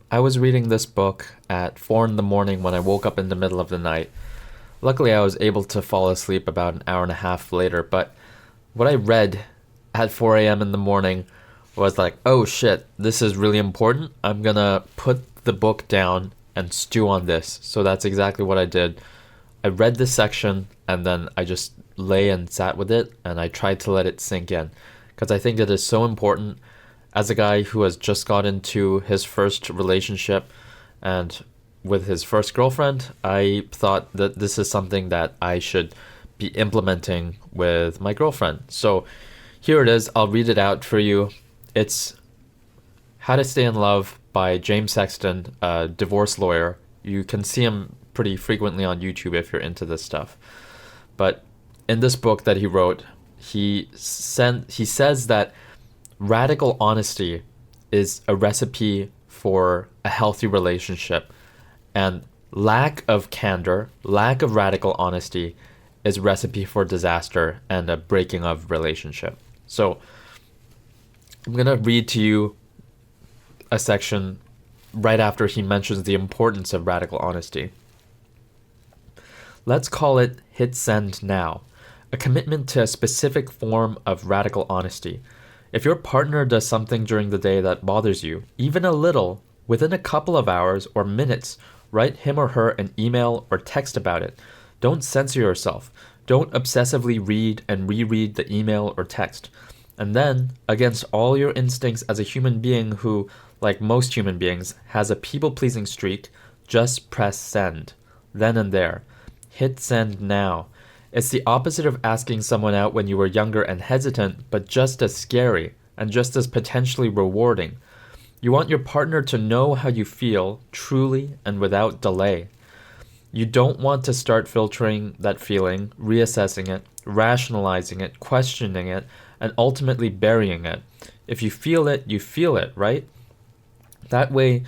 I was reading this book at 4 in the morning when I woke up in the middle of the night. Luckily, I was able to fall asleep about an hour and a half later, but what I read at 4 a.m. in the morning was like, oh shit, this is really important. I'm gonna put the book down and stew on this. So that's exactly what I did. I read this section and then I just lay and sat with it and I tried to let it sink in because I think it is so important as a guy who has just got into his first relationship and with his first girlfriend. I thought that this is something that I should be implementing with my girlfriend. So here it is. I'll read it out for you. It's How to Stay in Love by James Sexton, a divorce lawyer. You can see him pretty frequently on YouTube if you're into this stuff. But in this book that he wrote, he says that radical honesty is a recipe for a healthy relationship, and lack of candor, lack of radical honesty is a recipe for disaster and a breaking of relationship. So I'm going to read to you a section right after he mentions the importance of radical honesty. Let's call it hit send now, a commitment to a specific form of radical honesty. If your partner does something during the day that bothers you, even a little, within a couple of hours or minutes, write him or her an email or text about it. Don't censor yourself. Don't obsessively read and reread the email or text. And then, against all your instincts as a human being who, like most human beings, has a people-pleasing streak, just press send. Then and there. Hit send now. It's the opposite of asking someone out when you were younger and hesitant, but just as scary and just as potentially rewarding. You want your partner to know how you feel, truly and without delay. You don't want to start filtering that feeling, reassessing it, rationalizing it, questioning it, and ultimately burying it. If you feel it, you feel it, right? That way,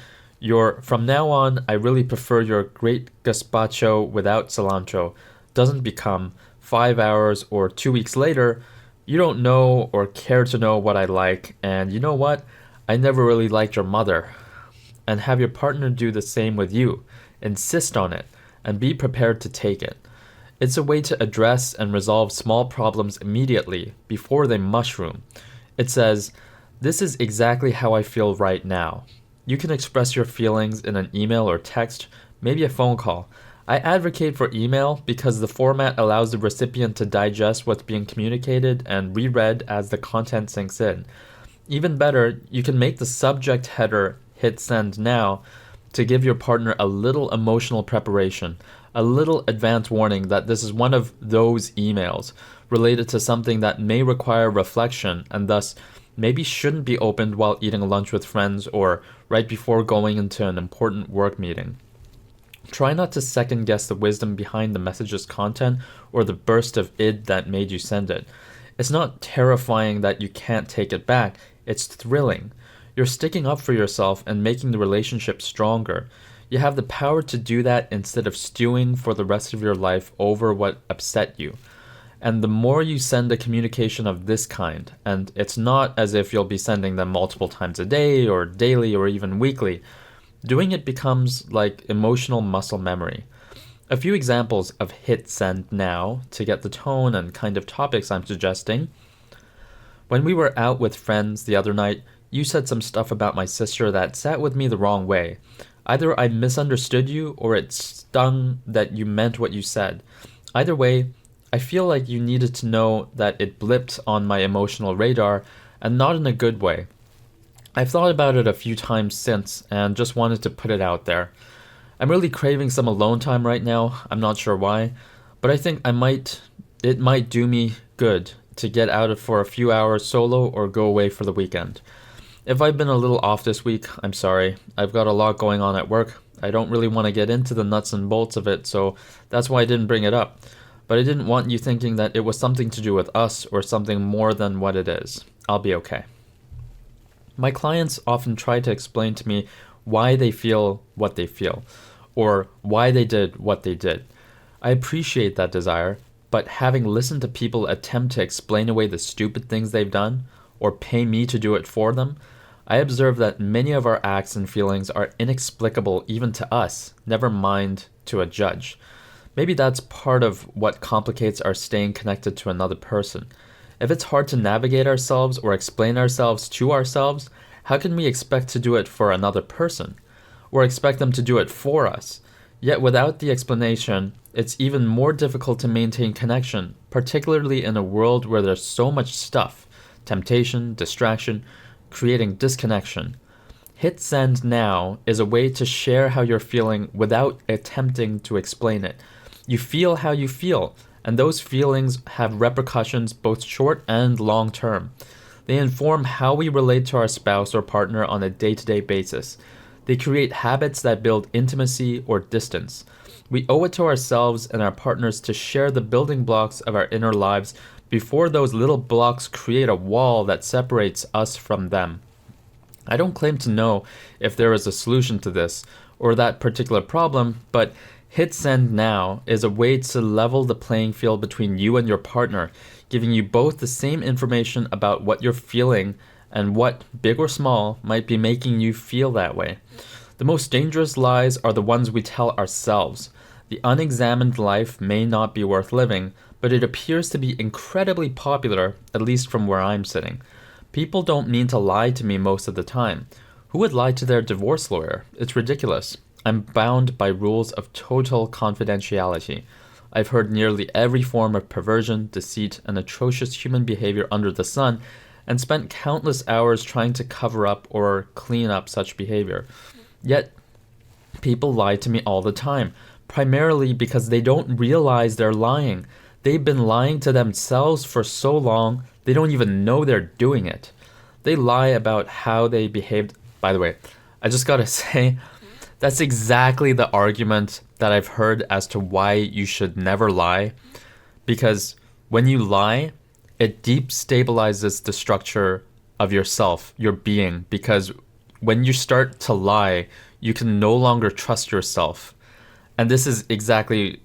from now on, I really prefer your great gazpacho without cilantro doesn't become 5 hours or 2 weeks later, you don't know or care to know what I like, and you know what? I never really liked your mother. And have your partner do the same with you. Insist on it, and be prepared to take it. It's a way to address and resolve small problems immediately, before they mushroom. It says, this is exactly how I feel right now. You can express your feelings in an email or text, maybe a phone call. I advocate for email because the format allows the recipient to digest what's being communicated and reread as the content sinks in. Even better, you can make the subject header hit send now to give your partner a little emotional preparation, a little advance warning that this is one of those emails related to something that may require reflection and thus maybe shouldn't be opened while eating lunch with friends or right before going into an important work meeting. Try not to second guess the wisdom behind the message's content or the burst of id that made you send it. It's not terrifying that you can't take it back, it's thrilling. You're sticking up for yourself and making the relationship stronger. You have the power to do that instead of stewing for the rest of your life over what upset you. And the more you send a communication of this kind, and it's not as if you'll be sending them multiple times a day or daily or even weekly, doing it becomes like emotional muscle memory. A few examples of hit send now to get the tone and kind of topics I'm suggesting. When we were out with friends the other night, you said some stuff about my sister that sat with me the wrong way. Either I misunderstood you or it stung that you meant what you said. Either way, I feel like you needed to know that it blipped on my emotional radar and not in a good way. I've thought about it a few times since and just wanted to put it out there. I'm really craving some alone time right now. I'm not sure why, but I think it might do me good to get out for a few hours solo or go away for the weekend. If I've been a little off this week, I'm sorry. I've got a lot going on at work. I don't really want to get into the nuts and bolts of it, so that's why I didn't bring it up. But I didn't want you thinking that it was something to do with us or something more than what it is. I'll be okay. My clients often try to explain to me why they feel what they feel, or why they did what they did. I appreciate that desire, but having listened to people attempt to explain away the stupid things they've done, or pay me to do it for them, I observe that many of our acts and feelings are inexplicable even to us, never mind to a judge. Maybe that's part of what complicates our staying connected to another person. If it's hard to navigate ourselves or explain ourselves to ourselves, how can we expect to do it for another person? Or expect them to do it for us? Yet without the explanation, it's even more difficult to maintain connection, particularly in a world where there's so much stuff, temptation, distraction, creating disconnection. Hit send now is a way to share how you're feeling without attempting to explain it. You feel how you feel, and those feelings have repercussions both short and long term. They inform how we relate to our spouse or partner on a day-to-day basis. They create habits that build intimacy or distance. We owe it to ourselves and our partners to share the building blocks of our inner lives before those little blocks create a wall that separates us from them. I don't claim to know if there is a solution to this or that particular problem, but hit send now is a way to level the playing field between you and your partner, giving you both the same information about what you're feeling and what, big or small, might be making you feel that way. The most dangerous lies are the ones we tell ourselves. The unexamined life may not be worth living, but it appears to be incredibly popular, at least from where I'm sitting. People don't mean to lie to me most of the time. Who would lie to their divorce lawyer? It's ridiculous. I'm bound by rules of total confidentiality. I've heard nearly every form of perversion, deceit, and atrocious human behavior under the sun, and spent countless hours trying to cover up or clean up such behavior. Yet, people lie to me all the time, primarily because they don't realize they're lying. They've been lying to themselves for so long, they don't even know they're doing it. They lie about how they behaved. By the way, I just gotta say, that's exactly the argument that I've heard as to why you should never lie. Because when you lie, it destabilizes the structure of yourself, your being. Because when you start to lie, you can no longer trust yourself. And this is exactly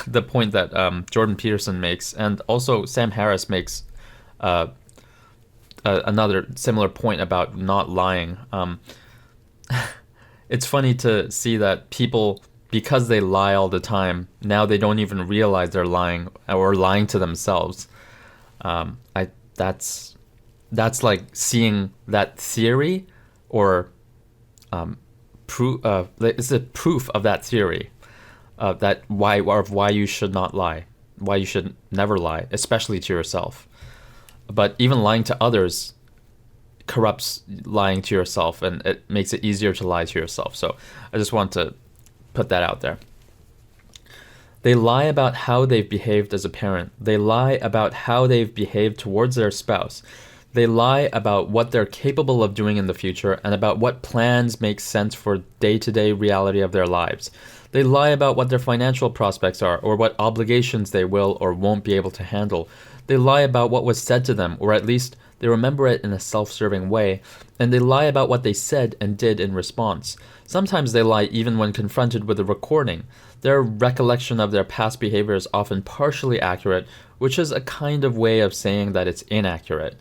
the point that Jordan Peterson makes, and also Sam Harris makes another similar point about not lying. It's funny to see that people, because they lie all the time, now they don't even realize they're lying or lying to themselves. That's like seeing that theory, or it's a proof of that theory, that why you should not lie, why you should never lie, especially to yourself. But even lying to others corrupts lying to yourself, and it makes it easier to lie to yourself. So I just want to put that out there. They lie about how they've behaved as a parent. They lie about how they've behaved towards their spouse. They lie about what they're capable of doing in the future and about what plans make sense for day-to-day reality of their lives. They lie about what their financial prospects are, or what obligations they will or won't be able to handle. They lie about what was said to them, or at least they remember it in a self-serving way, and they lie about what they said and did in response. Sometimes they lie even when confronted with a recording. Their recollection of their past behavior is often partially accurate, which is a kind of way of saying that it's inaccurate.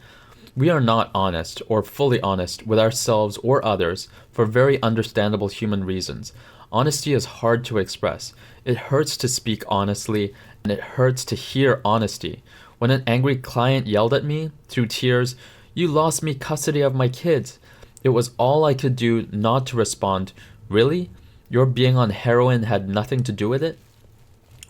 We are not honest, or fully honest, with ourselves or others for very understandable human reasons. Honesty is hard to express. It hurts to speak honestly, and it hurts to hear honesty. When an angry client yelled at me, through tears, "You lost me custody of my kids," it was all I could do not to respond, "Really? Your being on heroin had nothing to do with it?"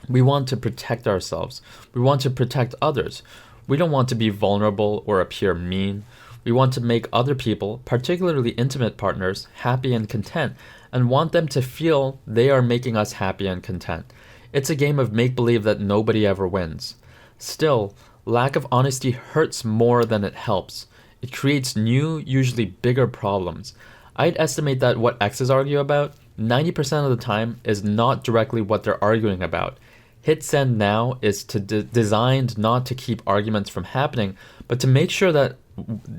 We want to protect ourselves. We want to protect others. We don't want to be vulnerable or appear mean. We want to make other people, particularly intimate partners, happy and content, and want them to feel they are making us happy and content. It's a game of make-believe that nobody ever wins. Still, lack of honesty hurts more than it helps. It creates new, usually bigger problems. I'd estimate that what exes argue about, 90% of the time, is not directly what they're arguing about. Hit send now is designed not to keep arguments from happening, but to make sure that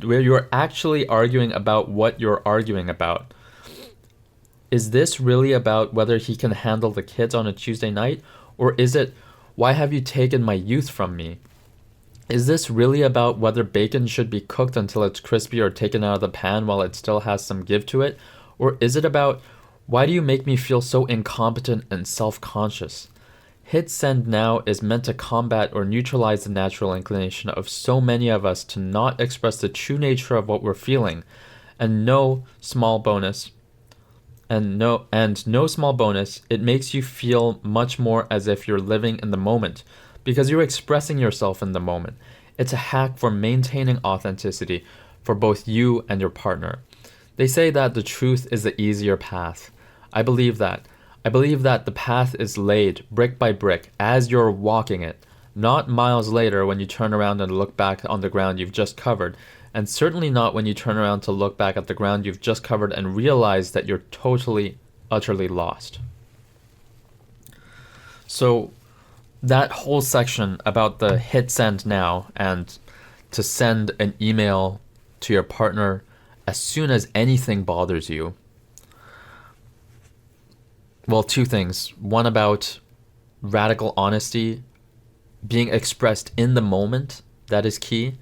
where you're actually arguing about what you're arguing about. Is this really about whether he can handle the kids on a Tuesday night? Or is it, why have you taken my youth from me? Is this really about whether bacon should be cooked until it's crispy or taken out of the pan while it still has some give to it? Or is it about why do you make me feel so incompetent and self-conscious? Hit send now is meant to combat or neutralize the natural inclination of so many of us to not express the true nature of what we're feeling. And no small bonus, no small bonus, it makes you feel much more as if you're living in the moment because you're expressing yourself in the moment. It's a hack for maintaining authenticity for both you and your partner. They say that the truth is the easier path. I believe that. I believe that the path is laid brick by brick as you're walking it, not miles later when you turn around and look back on the ground you've just covered, and certainly not when you turn around to look back at the ground you've just covered and realize that you're totally, utterly lost. So that whole section about the hit send now and to send an email to your partner as soon as anything bothers you. Well, two things. One about radical honesty being expressed in the moment. That is key.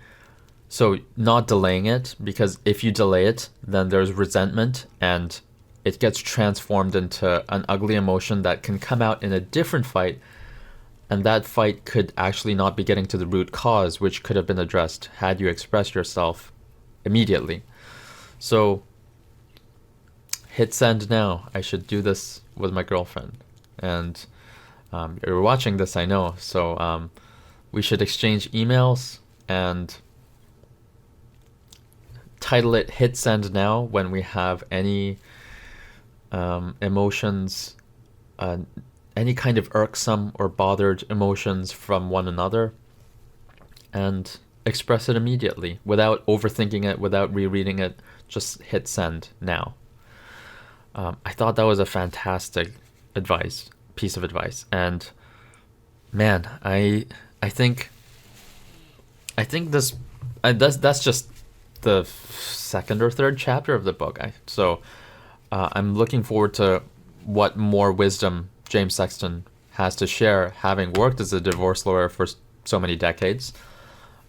So not delaying it, because if you delay it, then there's resentment and it gets transformed into an ugly emotion that can come out in a different fight. And that fight could actually not be getting to the root cause, which could have been addressed had you expressed yourself immediately. So hit send now. I should do this with my girlfriend. And you're watching this, I know. So we should exchange emails and title it hit send now when we have any emotions, any kind of irksome or bothered emotions from one another, and express it immediately without overthinking it, without rereading it. Just hit send now. I thought that was a fantastic piece of advice, and man, I think that's just the second or third chapter of the book. So I'm looking forward to what more wisdom James Sexton has to share, having worked as a divorce lawyer for so many decades.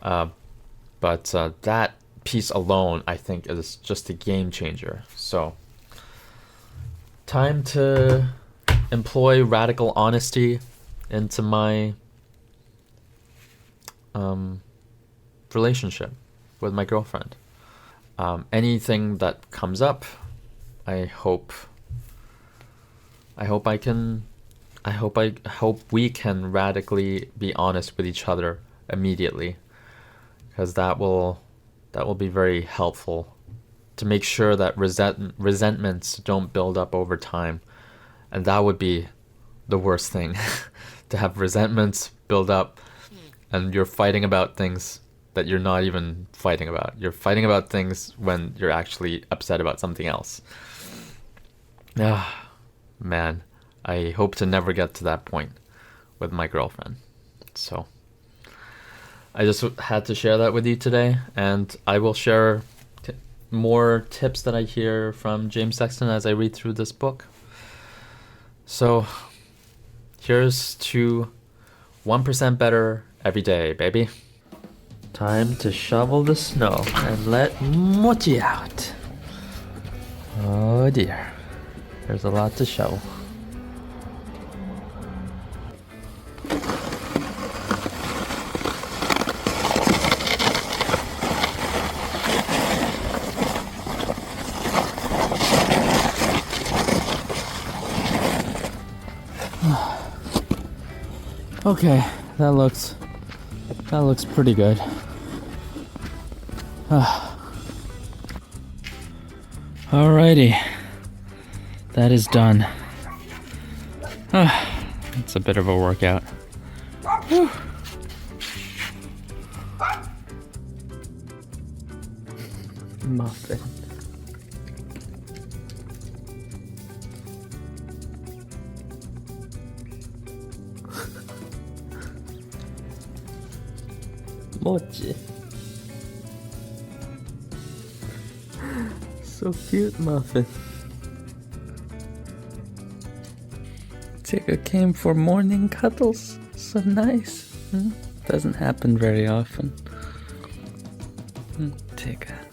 But that piece alone, I think, is just a game changer. So time to employ radical honesty into my relationship with my girlfriend. Anything that comes up, I hope we can radically be honest with each other immediately, because that will be very helpful to make sure that resentments don't build up over time. And that would be the worst thing, to have resentments build up and you're fighting about things that you're not even fighting about. You're fighting about things when you're actually upset about something else. Man, I hope to never get to that point with my girlfriend. So I just had to share that with you today, and I will share more tips that I hear from James Sexton as I read through this book. So here's to 1% better every day, baby. Time to shovel the snow and let Mochi out. Oh dear, there's a lot to shovel. Okay, that looks pretty good. Alrighty, that is done. It's a bit of a workout. Whew. Muffin. Mochi. So cute, Muffin. Tigger came for morning cuddles. So nice. Doesn't happen very often. Take a